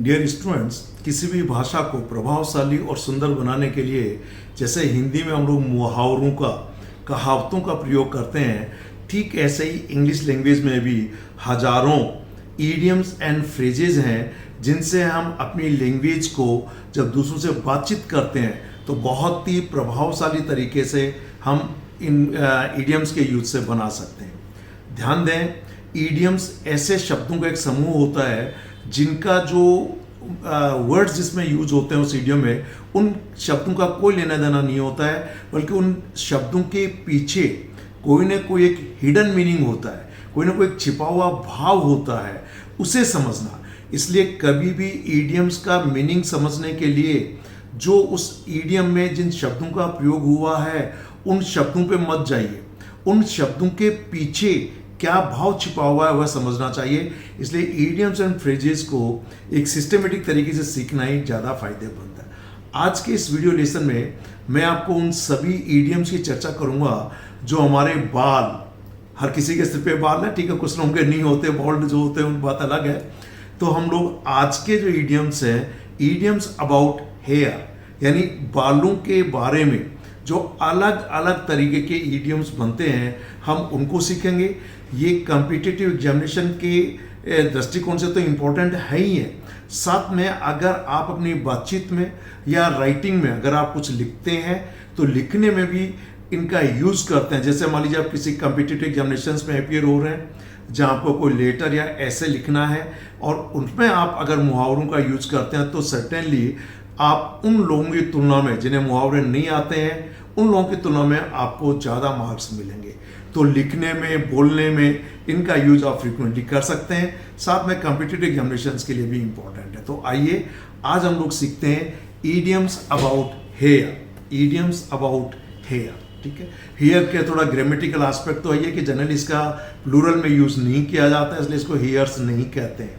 Dear students, किसी भी भाषा को प्रभावशाली और सुंदर बनाने के लिए जैसे हिंदी में हम लोग मुहावरों का, कहावतों का प्रयोग करते हैं, ठीक ऐसे ही इंग्लिश लैंग्वेज में भी हजारों ईडियम्स एंड फ्रेजेज हैं जिनसे हम अपनी लैंग्वेज को जब दूसरों से बातचीत करते हैं तो बहुत ही प्रभावशाली तरीके से हम इन ईडियम्स के यूज से बना सकते हैं। ध्यान दें, ईडियम्स ऐसे शब्दों का एक समूह होता है जिनका जो वर्ड्स जिसमें यूज होते हैं उस ईडियम में, उन शब्दों का कोई लेना देना नहीं होता है, बल्कि उन शब्दों के पीछे कोई ना कोई एक हिडन मीनिंग होता है, कोई ना कोई एक छिपा हुआ भाव होता है, उसे समझना। इसलिए कभी भी ईडियम्स का मीनिंग समझने के लिए जो उस ईडियम में जिन शब्दों का प्रयोग हुआ है उन शब्दों पे मत जाइए, उन शब्दों के पीछे क्या भाव छिपा हुआ है वह समझना चाहिए। इसलिए ईडियम्स एंड फ्रेजेस को एक सिस्टमेटिक तरीके से सीखना ही ज़्यादा फायदेमंद है। आज के इस वीडियो लेसन में मैं आपको उन सभी ईडियम्स की चर्चा करूंगा जो हमारे बाल, हर किसी के सिर पे बाल है, ठीक है, कुछ लोगों के नहीं होते, बॉल्ड जो होते हैं उन बात अलग है। तो हम लोग आज के जो ईडियम्स हैं, ईडियम्स अबाउट हेयर, यानी बालों के बारे में जो अलग अलग तरीके के ईडियम्स बनते हैं, हम उनको सीखेंगे। ये कॉम्पिटिटिव एग्जामिनेशन के दृष्टिकोण से तो इम्पोर्टेंट है ही है, साथ में अगर आप अपनी बातचीत में या राइटिंग में अगर आप कुछ लिखते हैं तो लिखने में भी इनका यूज़ करते हैं। जैसे मान लीजिए आप किसी कॉम्पिटिटिव एग्जामिनेशंस में अपियर हो रहे हैं जहाँ आपको कोई लेटर या ऐसे लिखना है और उनमें आप अगर मुहावरों का यूज करते हैं तो सर्टेनली आप उन लोगों की तुलना में जिन्हें मुहावरे नहीं आते हैं, उन लोगों की तुलना में आपको ज़्यादा मार्क्स मिलेंगे। तो लिखने में, बोलने में इनका यूज आप फ्रीक्वेंटली कर सकते हैं, साथ में कॉम्पिटिटिव एग्जामिनेशंस के लिए भी इम्पोर्टेंट है। तो आइए आज हम लोग सीखते हैं idioms about hair. Idioms about hair, ठीक है। हेयर के थोड़ा ग्रामेटिकल एस्पेक्ट तो है कि जनरली इसका प्लूरल में यूज नहीं किया जाता है, इसलिए इसको हेयर्स नहीं कहते हैं,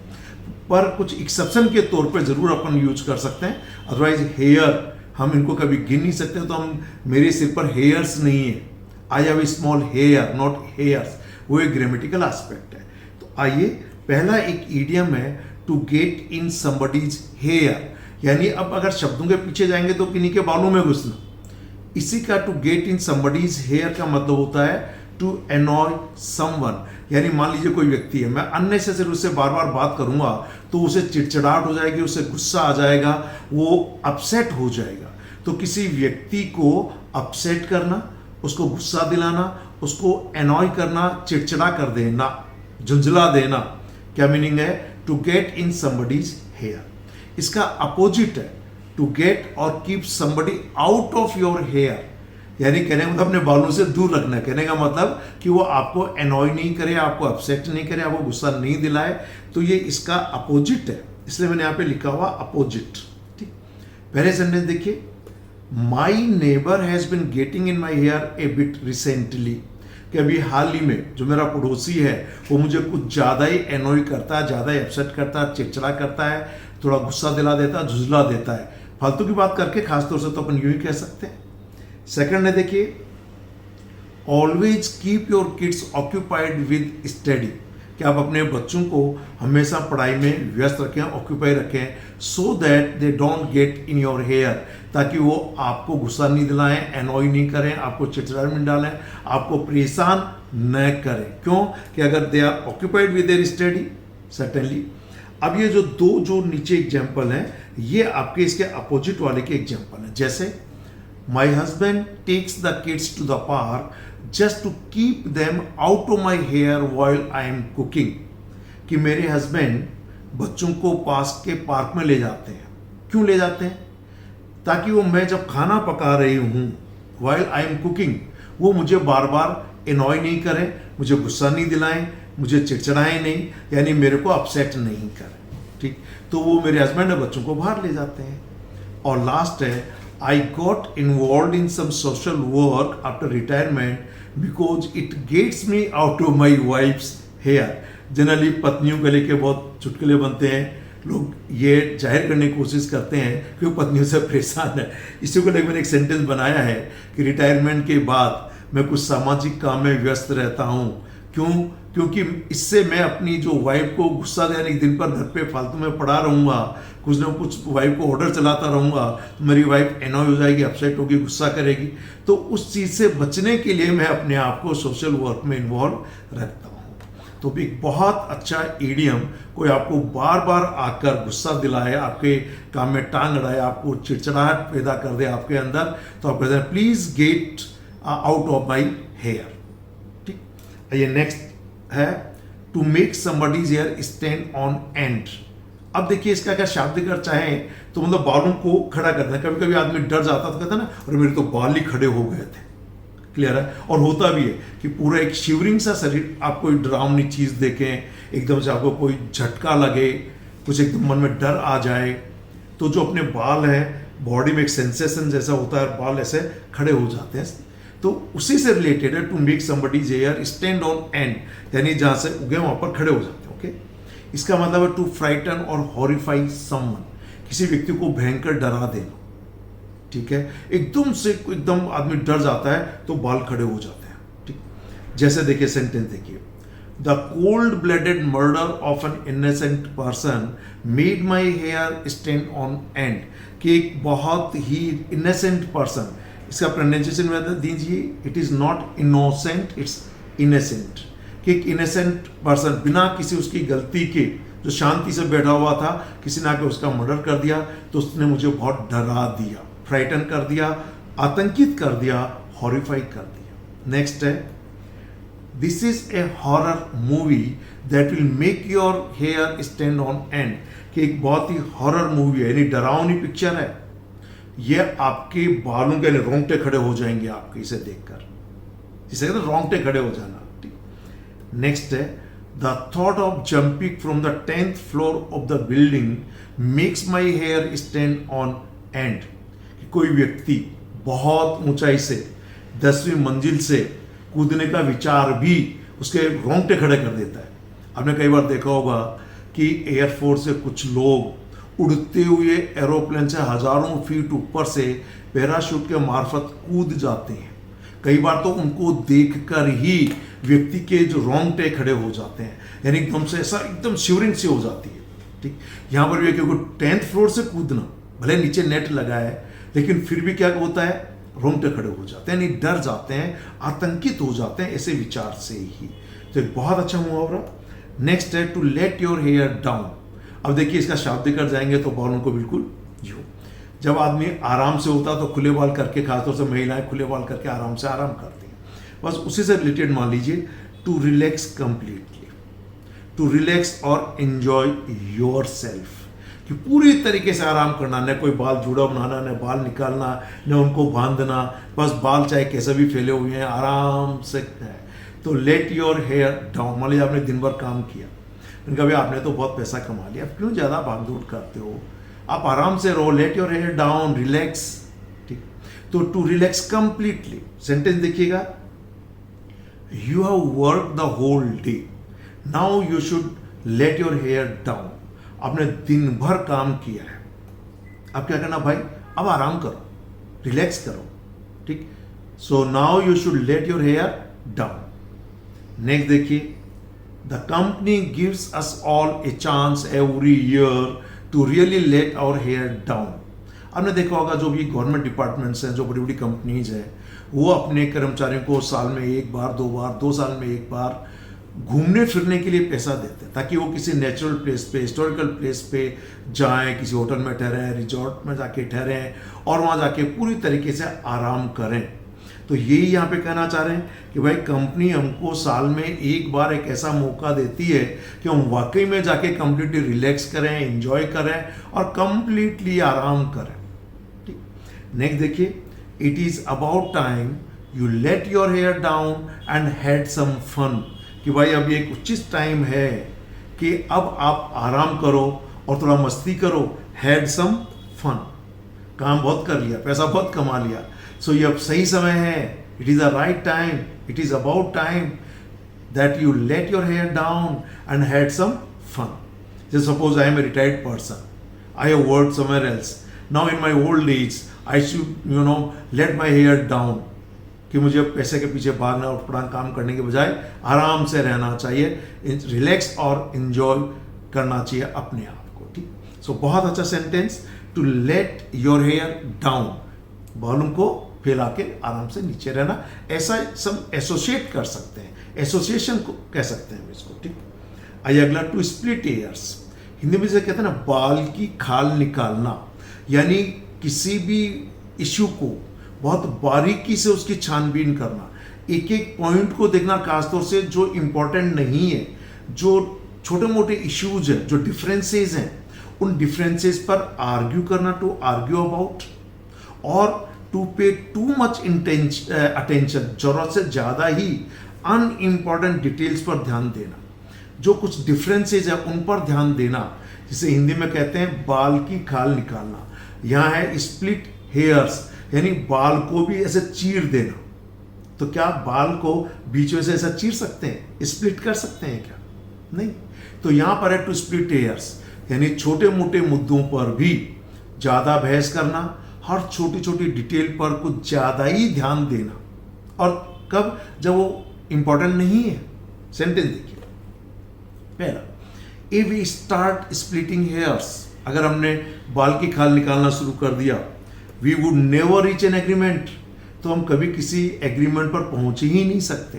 पर कुछ एक्सेप्शन के तौर पे जरूर अपन यूज कर सकते हैं। अदरवाइज हेयर हम इनको कभी गिन नहीं सकते। तो हम, मेरे सिर पर हेयर्स नहीं है, I have a small hair, not hairs, वो एक ग्रामेटिकल एस्पेक्ट है। तो आइए, पहला एक ईडियम है to get in somebody's hair, यानी अब अगर शब्दों के पीछे जाएंगे तो किन्हीं के बालों में घुसना। इसी का to get in somebody's hair का मतलब होता है टू एनॉय समवन, यानी मान लीजिए कोई व्यक्ति है, मैं अननेसेसरी उससे बार बार बात करूंगा तो उसे चिड़चिड़ाहट हो जाएगी, उसे गुस्सा आ जाएगा, वो अपसेट हो जाएगा। तो किसी व्यक्ति को अपसेट करना, उसको गुस्सा दिलाना, उसको एनॉय करना, चिड़चिड़ा कर देना, झुंझला देना, क्या मीनिंग है? To get in somebody's hair. इसका अपोजिट है टू गेट और keep somebody out of your hair, यानी कहने का मतलब अपने बालों से दूर रखना है। कहने का मतलब कि वो आपको एनॉय नहीं करे, आपको अपसेट नहीं करे, आपको गुस्सा नहीं दिलाए। तो ये इसका अपोजिट है, इसलिए मैंने यहाँ पे लिखा हुआ अपोजिट। ठीक, पहले सेंटेंस देखिए, my neighbour has been getting in my hair a bit recently, कि अभी हाल ही में जो मेरा पड़ोसी है वो मुझे कुछ ज़्यादा ही एनॉय करता है, ज़्यादा ही अपसेट करता है, चिड़चिड़ा करता है, थोड़ा गुस्सा दिला देता है, झुझला देता है। फालतू की बात करके खासतौर से तो अपन यूं ही कह सकते हैं। सेकंड है, देखिए, always keep your kids occupied with study, कि आप अपने बच्चों को हमेशा पढ़ाई में व्यस्त रखें, ऑक्यूपाई रखें, so that they don't get in your hair, ताकि वो आपको गुस्सा नहीं दिलाएं, एनॉय नहीं करें, आपको चिड़चिड़ा में डालें, आपको परेशान न करें। क्यों? कि अगर they are occupied with their study, certainly. अब ये जो दो जो नीचे एग्जाम्पल हैं, ये आपके इसके अपोजिट वाले के एग्जाम्पल हैं। जैसे, My husband takes the kids to the park just to keep them out of my hair while I am cooking, कि मेरे हस्बैंड बच्चों को पास के पार्क में ले जाते हैं। क्यों ले जाते हैं? ताकि वो, मैं जब खाना पका रही हूँ, while I am cooking, वो मुझे बार बार एनॉय नहीं करें, मुझे गुस्सा नहीं दिलाएं, मुझे चिड़चिड़ाएं नहीं, यानी मेरे को अपसेट नहीं करें। ठीक, तो वो मेरे हस्बैंड बच्चों को बाहर ले जाते हैं। और लास्ट है, I got involved in some social work after retirement because it gets me out of my wife's hair. Generally पत्नियों को लेके बहुत चुटकुले बनते हैं, लोग ये जाहिर करने की कोशिश करते हैं कि वो पत्नियों से परेशान है। इसी को लेकर मैंने एक सेंटेंस बनाया है कि रिटायरमेंट के बाद मैं कुछ सामाजिक काम में व्यस्त रहता हूँ, क्यों? क्योंकि इससे मैं अपनी जो वाइफ को गुस्सा देने दिन पर घर पे फालतू में पड़ा रहूँगा, कुछ ना कुछ वाइफ को ऑर्डर चलाता रहूँगा, तो मेरी वाइफ एनॉय हो जाएगी, अपसेट होगी, गुस्सा करेगी। तो उस चीज़ से बचने के लिए मैं अपने आप को सोशल वर्क में इन्वॉल्व रखता हूँ। तो एक बहुत अच्छा ईडियम, कोई आपको बार बार आकर गुस्सा दिलाए, आपके काम में टांग अड़ाए, आपको चिड़चिड़ाहट पैदा कर दे आपके अंदर, तो आप कहते हैं please get out of my hair. ठीक, ये नेक्स्ट है to make somebody's hair stand on end. अब देखिए इसका क्या शाब्दिक अर्थ चाहे तो मतलब बालों को खड़ा करना है। कभी कभी आदमी डर जाता तो कहता ना, और मेरे तो बाल ही खड़े हो गए थे। क्लियर है? और होता भी है कि पूरा एक शिवरिंग सा शरीर, आप कोई डरावनी चीज़ देखें, एकदम से आपको कोई झटका लगे, कुछ एकदम मन में डर आ जाए, तो जो अपने बाल हैं, बॉडी में एक सेंसेशन जैसा होता है, बाल ऐसे खड़े हो जाते हैं। तो उसी से रिलेटेड है to make somebody's hair stand on end, यानी जहाँ से उगे वहाँ पर खड़े हो जाते हैं। ओके, इसका मतलब है टू फ्राइटन और हॉरिफाई समवन, किसी व्यक्ति को भयंकर डरा देना। ठीक है, एकदम से एकदम आदमी डर जाता है तो बाल खड़े हो जाते हैं। ठीक, जैसे देखिए सेंटेंस देखिए, the cold blooded murder of an innocent person made my hair stand on end, कि एक बहुत ही इनोसेंट पर्सन, इसका प्रोनाउंसिएशन में दीजिए, it is not innocent, it's innocent, कि एक इनोसेंट पर्सन बिना किसी उसकी गलती के, जो शांति से बैठा हुआ था, किसी ने आके उसका मर्डर कर दिया, तो उसने मुझे बहुत डरा दिया, फ्राइटन कर दिया, आतंकित कर दिया, हॉरिफाई कर दिया। नेक्स्ट है, this is a horror movie that will make your hair stand on end, कि एक बहुत ही हॉरर मूवी है, यानी डरावनी पिक्चर है, ये आपके बालों के रोंगटे खड़े हो जाएंगे आपके इसे देखकर, इसे कहते हैं रोंगटे खड़े हो जाना। नेक्स्ट है, the thought of jumping from the 10th floor of the building makes my hair stand on end, कोई व्यक्ति बहुत ऊंचाई से 10वीं मंजिल से कूदने का विचार भी उसके रोंगटे खड़े कर देता है। आपने कई बार देखा होगा कि एयरफोर्स से कुछ लोग उड़ते हुए एरोप्लेन से हजारों फीट ऊपर से पैराशूट के मार्फत कूद जाते हैं। कई बार तो उनको देखकर ही व्यक्ति के जो रोंगटे खड़े हो जाते हैं, यानी एकदम से ऐसा एकदम शिवरिंग सी हो जाती है। ठीक, यहाँ पर भी क्योंकि 10th फ्लोर से कूदना, भले नीचे नेट लगा है, लेकिन फिर भी क्या होता है, रोंगटे खड़े हो जाते हैं, यानी डर जाते हैं, आतंकित हो जाते हैं ऐसे विचार से ही। तो एक बहुत अच्छा मुहावरा। नेक्स्ट है to let your hair down. अब देखिए इसका शाब्दिक अर्थ जाएंगे तो बालों को बिल्कुल यूं, जब आदमी आराम से होता तो खुले बाल करके, खासतौर से महिलाएं खुले बाल करके आराम करती हैं, बस उसी से रिलेटेड मान लीजिए to relax completely, to relax और एंजॉय योर सेल्फ, कि पूरी तरीके से आराम करना, न कोई बाल जुड़ा बनाना, न बाल निकालना, न उनको बांधना, बस बाल चाहे कैसे भी फैले हुए हैं आराम से है। तो लेट योर हेयर डाउन। मान लीजिए आपने दिन भर काम किया, कभी आपने तो बहुत पैसा कमा लिया, क्यों ज़्यादा भागदौड़ करते हो, आप आराम से रहो, let your hair down, relax. ठीक, तो टू रिलैक्स कंप्लीटली, सेंटेंस देखिएगा, you have work the whole day, now you should let your hair down. आपने दिन भर काम किया है, अब क्या करना भाई, अब आराम करो, रिलैक्स करो। ठीक, so now you should let your hair down. Next देखिए, the company gives us all a chance every year to really let our hair down. आपने देखा होगा जो भी गवर्नमेंट डिपार्टमेंट्स हैं, जो बड़ी बड़ी कंपनीज हैं, वो अपने कर्मचारियों को साल में एक बार, 2 बार, 2 साल में एक बार घूमने फिरने के लिए पैसा देते हैं, ताकि वो किसी नेचुरल प्लेस पे, हिस्टोरिकल प्लेस पे जाएं, किसी होटल में ठहरें, रिजॉर्ट में जाके ठहरें और वहाँ जाके पूरी तरीके से आराम करें। तो यही यहाँ पे कहना चाह रहे हैं कि भाई कंपनी हमको साल में एक बार एक ऐसा मौका देती है कि हम वाकई में जाके कंप्लीटली रिलैक्स करें, एंजॉय करें और कंप्लीटली आराम करें। ठीक, नेक्स्ट देखिए, it is about time you let your hair down and had some fun, कि भाई अब एक उचित टाइम है कि अब आप आराम करो और थोड़ा मस्ती करो, हैड सम फन, काम बहुत कर लिया, पैसा बहुत कमा लिया, सो ये अब सही समय है, it is a right time, it is about time that you let your hair down and had some fun. जैसे suppose I am a retired person, I have worked somewhere else, now in my old age I should let my hair down कि मुझे पैसे के पीछे भागना और पड़ांग काम करने के बजाय आराम से रहना चाहिए, रिलैक्स और एंजॉय करना चाहिए अपने आप को। ठीक, सो बहुत अच्छा sentence, to let your hair down, बालों को फैला के आराम से नीचे रहना, ऐसा सब एसोसिएट कर सकते हैं, एसोसिएशन को कह सकते हैं इसको। ठीक, आइए अगला, टू स्प्लिट हेयर्स, हिंदी में से कहते हैं ना बाल की खाल निकालना, यानी किसी भी इश्यू को बहुत बारीकी से उसकी छानबीन करना, एक एक पॉइंट को देखना, खासतौर से जो इम्पोर्टेंट नहीं है, जो छोटे मोटे इश्यूज हैं, जो डिफरेंसेस हैं, उन डिफरेंसेस पर आर्ग्यू करना, टू आर्ग्यू अबाउट, और टू पे टू मच अटेंशन, जरूरत से ज़्यादा ही अनइम्पॉर्टेंट डिटेल्स पर ध्यान देना, जो कुछ डिफरेंसेस है उन पर ध्यान देना, जिसे हिंदी में कहते हैं बाल की खाल निकालना। यहाँ है स्प्लिट हेयर्स, यानी बाल को भी ऐसे चीर देना। तो क्या बाल को बीच में से ऐसा चीर सकते हैं, स्प्लिट कर सकते हैं क्या? नहीं। तो यहाँ पर है टू स्प्लिट हेयर्स, यानी छोटे मोटे मुद्दों पर भी ज़्यादा बहस करना, हर छोटी छोटी डिटेल पर कुछ ज़्यादा ही ध्यान देना, और कब? जब वो इंपॉर्टेंट नहीं है। सेंटेंस देखिए, पहला, if we start splitting hairs, अगर हमने बाल की खाल निकालना शुरू कर दिया, we would never reach an agreement, तो हम कभी किसी एग्रीमेंट पर पहुंच ही नहीं सकते,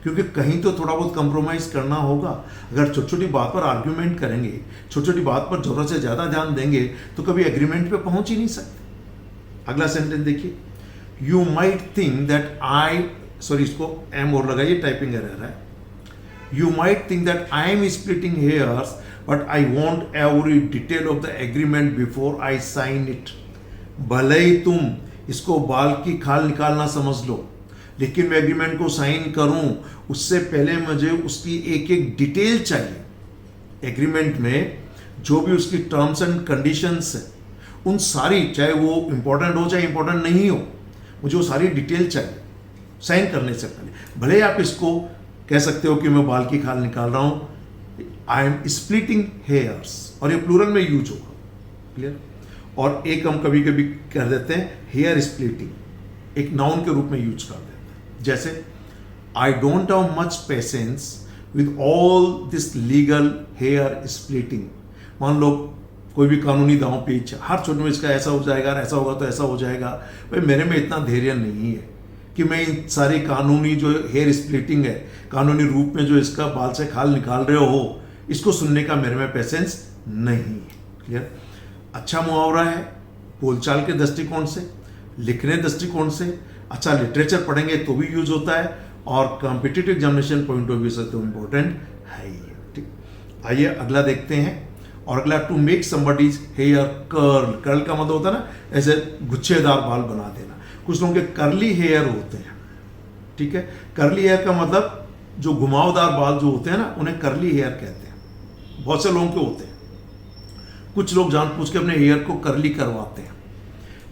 क्योंकि कहीं तो थोड़ा बहुत कंप्रोमाइज करना होगा। अगर छोटी छोटी बात पर आर्ग्यूमेंट करेंगे, छोटी छोटी बात पर जरूरत से ज़्यादा ध्यान देंगे, तो कभी एग्रीमेंट पे पहुंच ही नहीं सकते। अगला सेंटेंस देखिए, you might think that I, sorry इसको एम और लगाइए, टाइपिंग एरर है। You might think that I am splitting hairs but I want every detail of the agreement before I sign it. भले ही तुम इसको बाल की खाल निकालना समझ लो, लेकिन मैं एग्रीमेंट को साइन करूं उससे पहले मुझे उसकी एक एक डिटेल चाहिए। एग्रीमेंट में जो भी उसकी टर्म्स एंड कंडीशंस है, उन सारी, चाहे वो इंपॉर्टेंट हो चाहे इंपॉर्टेंट नहीं हो, मुझे वो सारी डिटेल चाहिए साइन करने से पहले। भले आप इसको कह सकते हो कि मैं बाल की खाल निकाल रहा हूं, आई एम स्प्लिटिंग हेयर्स, और ये प्लूरल में यूज होगा, क्लियर। और एक हम कभी कभी कर देते हैं हेयर स्प्लिटिंग, एक नाउन के रूप में यूज कर देते हैं, जैसे I don't have much patience with all this legal hair splitting. मान लो कोई भी कानूनी दांव पेच, हर छोटे में इसका ऐसा हो जाएगा, ऐसा होगा तो ऐसा हो जाएगा, भाई मेरे में इतना धैर्य नहीं है कि मैं इन सारी कानूनी जो हेयर स्प्लिटिंग है, कानूनी रूप में जो इसका बाल से खाल निकाल रहे हो, इसको सुनने का मेरे में पेशेंस नहीं है, क्लियर। अच्छा मुहावरा है बोलचाल के दृष्टिकोण से, लिखने दृष्टिकोण से, अच्छा लिटरेचर पढ़ेंगे तो भी यूज होता है, और competitive examination point of view से तो इम्पोर्टेंट है ही। ठीक, आइए अगला देखते हैं। और अगला, to make somebody's hair curl. Curl का मतलब होता है ना ऐसे गुच्छेदार बाल बना देना। कुछ लोगों के कर्ली हेयर होते हैं, ठीक है। कर्ली हेयर का मतलब जो घुमावदार बाल जो होते हैं ना, उन्हें कर्ली हेयर कहते हैं। बहुत से लोगों के होते हैं, कुछ लोग जानबूझ के अपने हेयर को कर्ली करवाते हैं।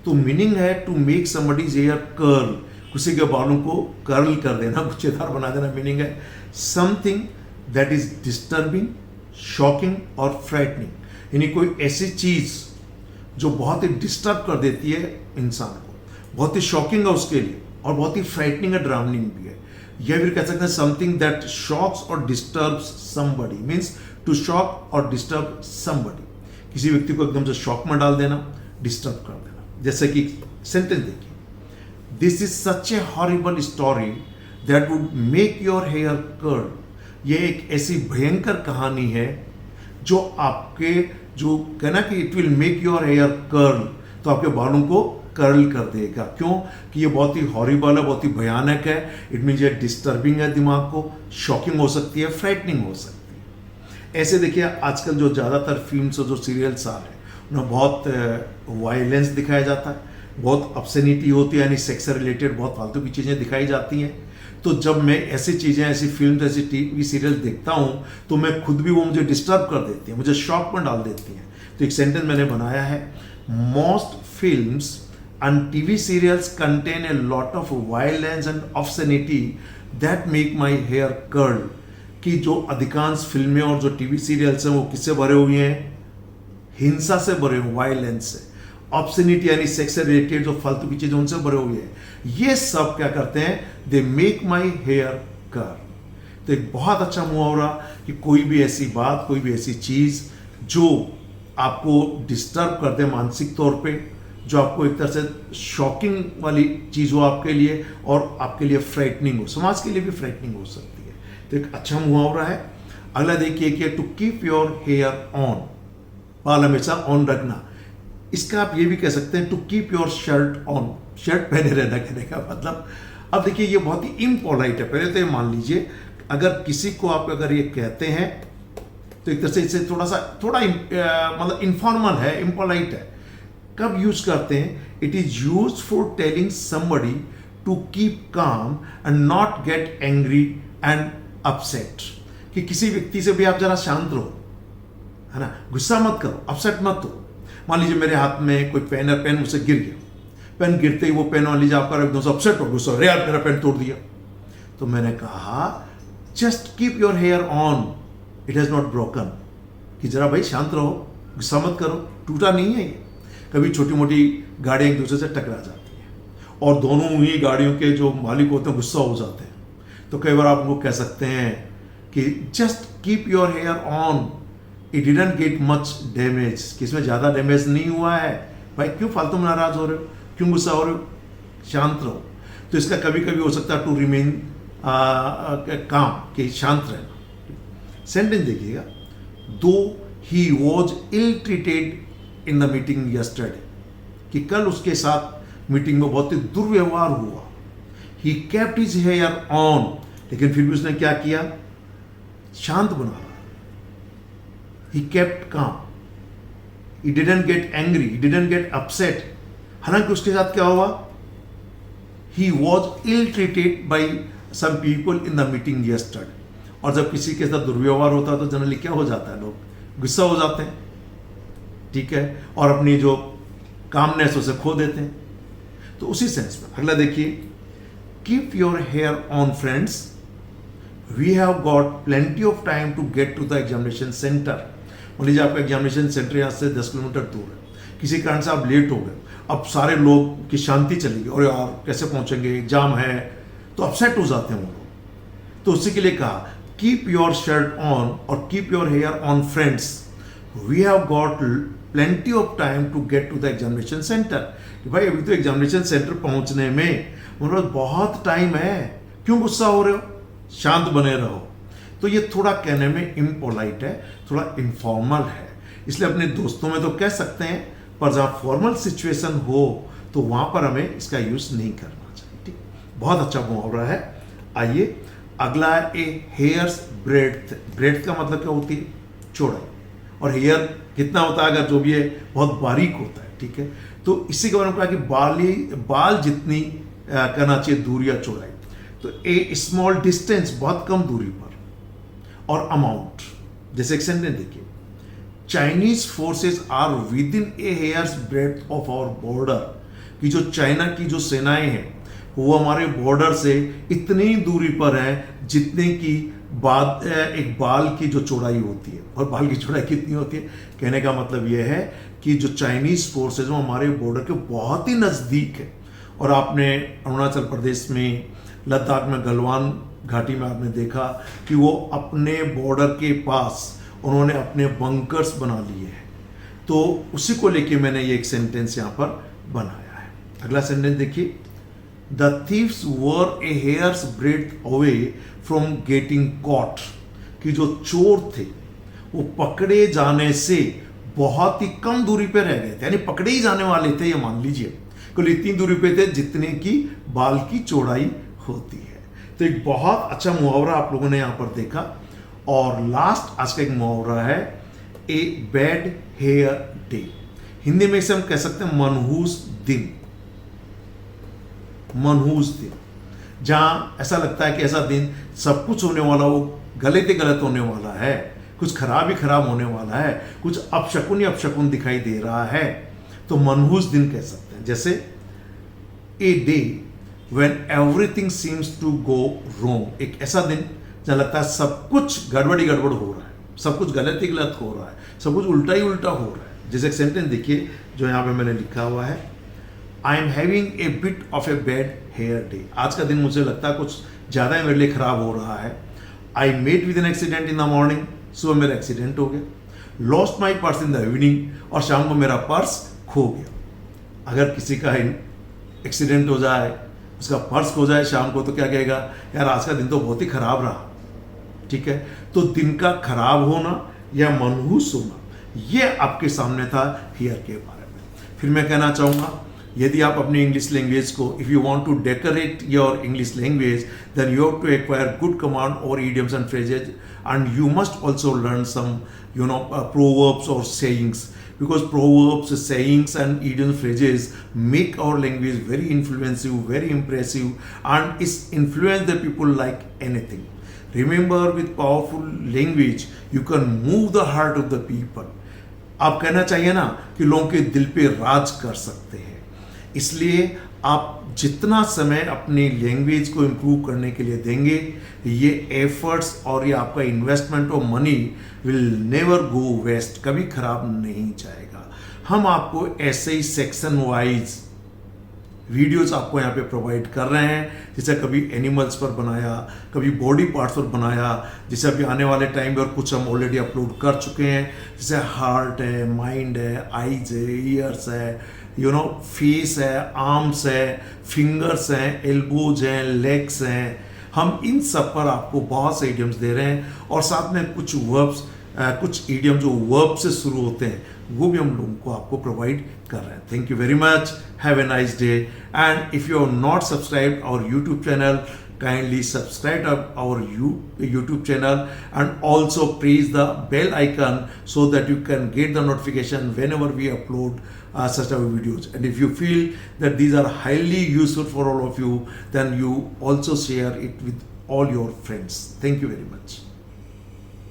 तो मीनिंग है to make somebody's hair curl, किसी के बालों को कर्ल कर देना, गुच्छेदार बना देना। मीनिंग है something that is disturbing, shocking और फ्राइटनिंग, यानी कोई ऐसी चीज जो बहुत ही डिस्टर्ब कर देती है इंसान को, बहुत ही शॉकिंग है उसके लिए, और बहुत ही फ्राइटनिंग है, ड्रामनिंग भी है। या फिर कह सकते हैं समथिंग दैट शॉक्स और disturbs somebody, means to shock और डिस्टर्ब समबडी, किसी व्यक्ति को एकदम से शॉक में डाल देना, डिस्टर्ब कर देना। जैसे कि सेंटेंस देखिए, this is such a horrible story that would make your hair curl. ये एक ऐसी भयंकर कहानी है जो आपके, जो कहना कि it will make your hair curl, तो आपके बालों को कर्ल कर देगा। क्यों? कि ये बहुत ही हॉरिबल है, बहुत ही भयानक है। इट मीन्स ये डिस्टर्बिंग है दिमाग को, शॉकिंग हो सकती है, फ्राइटनिंग हो सकती है। ऐसे देखिए आजकल जो ज़्यादातर फिल्म्स और जो सीरियल्स आ रहे हैं उनमें बहुत वायलेंस दिखाया जाता है, बहुत ऑब्सेनिटी होती है, यानी सेक्स से रिलेटेड बहुत फालतू की चीज़ें दिखाई जाती हैं। तो जब मैं ऐसी चीज़ें, ऐसी फिल्म, ऐसी टीवी सीरियल देखता हूँ तो मैं खुद भी, वो मुझे डिस्टर्ब कर देती है, मुझे शॉक में डाल देती हैं। तो एक सेंटेंस मैंने बनाया है, most films and TV serials contain a lot of violence and obscenity that make my hair curl. कि जो अधिकांश फिल्में और जो टीवी सीरियल्स हैं वो किससे भरे हुए हैं? हिंसा से भरे हुए, वायलेंस से। ऑब्सनिटी यानी सेक्स से रिलेटेड जो फालतू की चीजें उनसे भरे हुए हैं, ये सब क्या करते हैं, दे मेक माई हेयर कर। तो एक बहुत अच्छा मुहावरा कि कोई भी ऐसी बात, कोई भी ऐसी चीज जो आपको डिस्टर्ब कर दे मानसिक तौर पे, जो आपको एक तरह से शॉकिंग वाली चीज हो आपके लिए और आपके लिए फ्राइटनिंग हो, समाज के लिए भी फ्राइटनिंग हो सकती है। तो एक अच्छा मुहावरा है। अगला देखिए कि to keep your hair on, बाल हमेशा ऑन रखना। इसका आप ये भी कह सकते हैं to keep your shirt on, shirt पहने रहना कहने का मतलब। अब देखिए ये बहुत ही इम्पोलाइट है। पहले तो ये मान लीजिए अगर किसी को आप अगर ये कहते हैं तो एक तरह से इससे थोड़ा मतलब इनफॉर्मल है, इम्पोलाइट है। कब यूज करते हैं, it is use for telling somebody to keep calm and not get angry and upset, कि किसी व्यक्ति से भी आप जरा शांत रहो, है ना, गुस्सा मत करो, अपसेट मत हो। मान लीजिए मेरे हाथ में कोई पेन है, पेन मुझसे गिर गया, पेन गिरते ही वो पेन मान लीजिए आपका एकदम से अपसेट हो, गुस्सा, अरे यार मेरा पेन तोड़ दिया। तो मैंने कहा just keep your hair on, it has not broken, कि जरा भाई शांत रहो, गुस्सा मत करो, टूटा नहीं है ये। कभी छोटी मोटी गाड़ियां एक दूसरे से टकरा जाती हैं और दोनों ही गाड़ियों के जो मालिक होते हैं गुस्सा हो जाते हैं, तो कई बार आप उनको कह सकते हैं कि just keep your hair on, it didn't get much damage, कि इसमें ज़्यादा डैमेज नहीं हुआ है, भाई क्यों फालतू में नाराज हो रहे हो, क्यों गुस्सा हो रहे हो, शांत रहो। तो इसका कभी कभी हो सकता है टू रिमेन काम, कि शांत रहना। सेंटेंस देखिएगा, दो he was ill treated in the meeting yesterday, कि कल उसके साथ मीटिंग में बहुत ही दुर्व्यवहार हुआ। He kept his hair on, लेकिन फिर भी उसने क्या किया, शांत बना रहा। He kept calm, he didn't get angry, he didn't get upset. हालांकि उसके साथ क्या हुआ, he was ill treated by some people in the meeting yesterday. और जब किसी के साथ दुर्व्यवहार होता है तो जनरली क्या हो जाता है, लोग गुस्सा हो जाते हैं, ठीक है, और अपनी जो कामनेस उसे खो देते हैं। तो उसी सेंस में अगला देखिए, keep your hair on friends, we have got plenty of time to get to the examination centre. मान लीजिए आपका एग्जामिनेशन सेंटर यहाँ से 10 किलोमीटर दूर है, किसी कारण से आप लेट हो गए, अब सारे लोग की शांति चली गई, और यार कैसे पहुंचेंगे, एग्जाम है, तो अपसेट हो जाते हैं वो लोग। तो उसी के लिए कहा कीप योर शर्ट ऑन और keep your hair on friends, we have got plenty of time to get to the examination centre. भाई अभी तो एग्जामिनेशन सेंटर पहुंचने में मतलब बहुत टाइम है, क्यों गुस्सा हो रहे हो, शांत बने रहो। तो ये थोड़ा कहने में इम्पोलाइट है, थोड़ा इनफॉर्मल है, इसलिए अपने दोस्तों में तो कह सकते हैं, पर जहाँ फॉर्मल सिचुएशन हो तो वहाँ पर हमें इसका यूज नहीं करना चाहिए। ठीक, बहुत अच्छा मुहावरा है। आइए अगला है ए हेयर्स ब्रेड्थ। ब्रेड्थ का मतलब क्या होती है, चौड़ाई, और हेयर कितना होता है, अगर जो भी है बहुत बारीक होता है, ठीक है। तो इसी के बारे में कहा कि बाल जितनी करना चाहिए दूरी या चौड़ाई, तो ए स्मॉल डिस्टेंस, बहुत कम दूरी पर, और अमाउंट। जैसे एक सेंटेंस देखिए, Chinese forces are within a hair's breadth of our border, कि जो चाइना की जो सेनाएं हैं वो हमारे बॉर्डर से इतनी दूरी पर हैं जितने की एक बाल की जो चौड़ाई होती है। और बाल की चौड़ाई कितनी होती है, कहने का मतलब यह है कि जो चाइनीज फोर्सेस वो हमारे बॉर्डर के बहुत ही नज़दीक है। और आपने अरुणाचल प्रदेश में, लद्दाख में, गलवान घाटी में आपने देखा कि वो अपने बॉर्डर के पास उन्होंने अपने बंकर्स बना लिए हैं। तो उसी को लेके मैंने ये एक सेंटेंस यहाँ पर बनाया है। अगला सेंटेंस देखिए, the thieves were a hair's breadth away from getting caught, कि जो चोर थे वो पकड़े जाने से बहुत ही कम दूरी पे रह गए थे, यानी पकड़े ही जाने वाले थे, ये मान लीजिए कुल इतनी दूरी पे थे जितने की बाल की चौड़ाई होती है। तो एक बहुत अच्छा मुहावरा आप लोगों ने यहाँ पर देखा। और लास्ट आज का एक मुहावरा है a bad hair day. Hindi में इसे हम कह सकते हैं मनहूस दिन। मनहूस दिन, जहाँ ऐसा लगता है कि ऐसा दिन सब कुछ होने वाला, वो गलत ही गलत होने वाला है, कुछ खराब ही खराब होने वाला है, कुछ अपशकुन ही अपशकुन दिखाई दे रहा है, तो मनहूस दिन कह सकते हैं। जैसे a day when everything seems to go wrong, एक ऐसा दिन जहाँ लगता है सब कुछ गड़बड़ ही गड़बड़ हो रहा है, सब कुछ गलत ही गलत हो रहा है, सब कुछ उल्टा ही उल्टा हो रहा है, जैसे एक सेंटेंस देखिए जो यहाँ पे मैंने लिखा हुआ है, I am having a bit of a bad hair day. आज का दिन मुझे लगता है कुछ ज़्यादा ही मेरे लिए खराब हो रहा है। I met with an accident in the morning, सुबह मेरा एक्सीडेंट हो गया। Lost my purse in the evening, और शाम को मेरा पर्स खो गया। अगर किसी का एक्सीडेंट हो जाए, उसका पर्स खो जाए शाम को, तो क्या कहेगा, यार आज का दिन तो बहुत ही खराब रहा। ठीक है, तो दिन का खराब होना या मनहूस होना, ये आपके सामने था हियर के बारे में। फिर मैं कहना चाहूँगा, यदि आप अपनी इंग्लिश लैंग्वेज को, if you want to decorate your English language, then you have to acquire good command और idioms and phrases, and you must also learn some proverbs or sayings, because proverbs, sayings and idiom phrases make our language very influential, very impressive, and it's influence the people like anything. Remember, with powerful language you can move the heart of the people. आप कहना चाहिए ना कि लोगों के दिल पे राज कर सकते हैं। इसलिए आप जितना समय अपनी लैंग्वेज को इम्प्रूव करने के लिए देंगे, ये एफर्ट्स और ये आपका इन्वेस्टमेंट और money will never go waste, कभी खराब नहीं जाएगा। हम आपको ऐसे ही सेक्शन वाइज वीडियोस आपको यहाँ पे प्रोवाइड कर रहे हैं, जैसे कभी एनिमल्स पर बनाया, कभी बॉडी पार्ट्स पर बनाया, जैसे अभी आने वाले टाइम में और कुछ हम ऑलरेडी अपलोड कर चुके हैं, जैसे हार्ट है, माइंड है, आईज है, ईयर्स है, फेस है, आर्म्स है, फिंगर्स हैं, एल्बोज हैं, लेग्स हैं। हम इन सब पर आपको बहुत से इडियम्स दे रहे हैं, और साथ में कुछ वर्ब्स, कुछ इडियम जो वर्ब से शुरू होते हैं, वो भी हम लोगों को आपको प्रोवाइड कर रहे हैं। Thank you very much, have a nice day, and if you are not subscribed our YouTube channel, kindly subscribe our YouTube channel, and also press the bell icon so that you can get the notification whenever we upload such videos. And if you feel that these are highly useful for all of you, then you also share it with all your friends. Thank you very much.